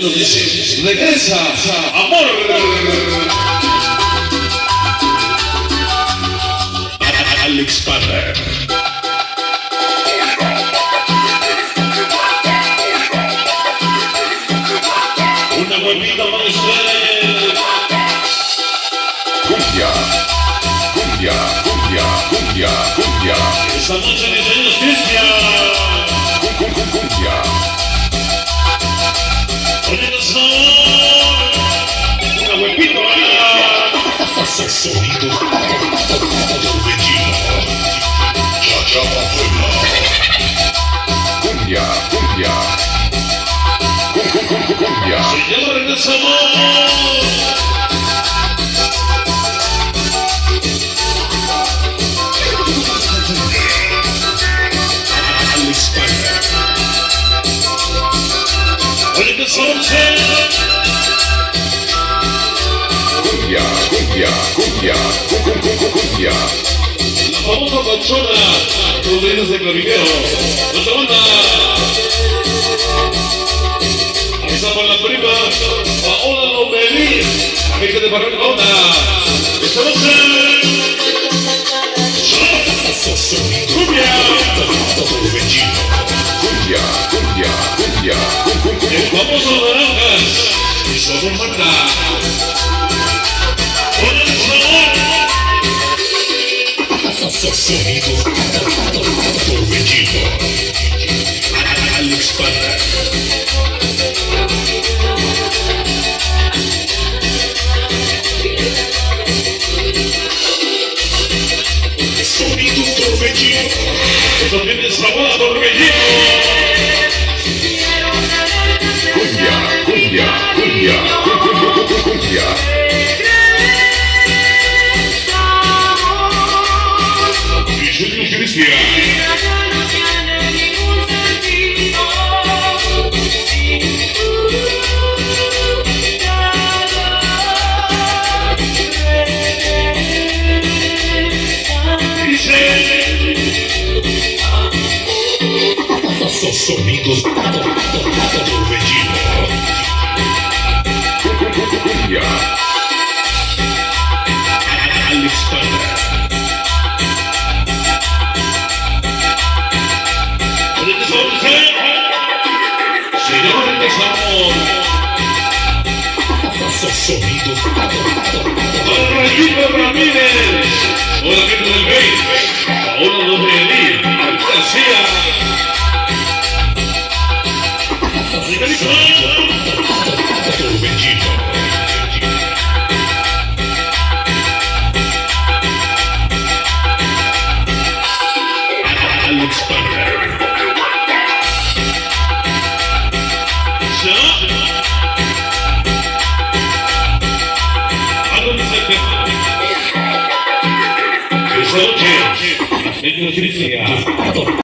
Bueno, dice, regresa, amor. Alex Padre. Una huevita para usted. Cumbia, cumbia, cumbia, cumbia, cumbia. Esta noche diseños, Cristian. Cumbia. Sonido Torbellino. Una huevita para Sonido Torbellino. Chachapa Puebla. Cumbia, cumbia. Cumbia. Se llama Regresa Amor. Alex Padre. Oye, que son Cumbia, cumbia, cumbia, cumbia. la famosa panchona, los niños de Clavijero. Nuestra banda. Ahí está para la prima, Paola Lomelí, amiga de Barranca. Esta noche. Sonido Torbellino. Cumbia, cumbia, cumbia, El famoso Naranjas y solo Marta. Con el sabor. Sonido Torbellino. Alex Padre. Sonido Torbellino. Esto tiene sabor a Torbellino. cumbia, cumbia, cumbia, cumbia. Diseños, Cristian. Sonido Torbellino. Cumbia. Alex Padre. Oye, que son se llama Regresa Amor. Sonido Rayito Ramírez. Hola, gente del Bay. Paola Lomelí. García. Torbellino. Alex Padre. Esa noche, Cristian.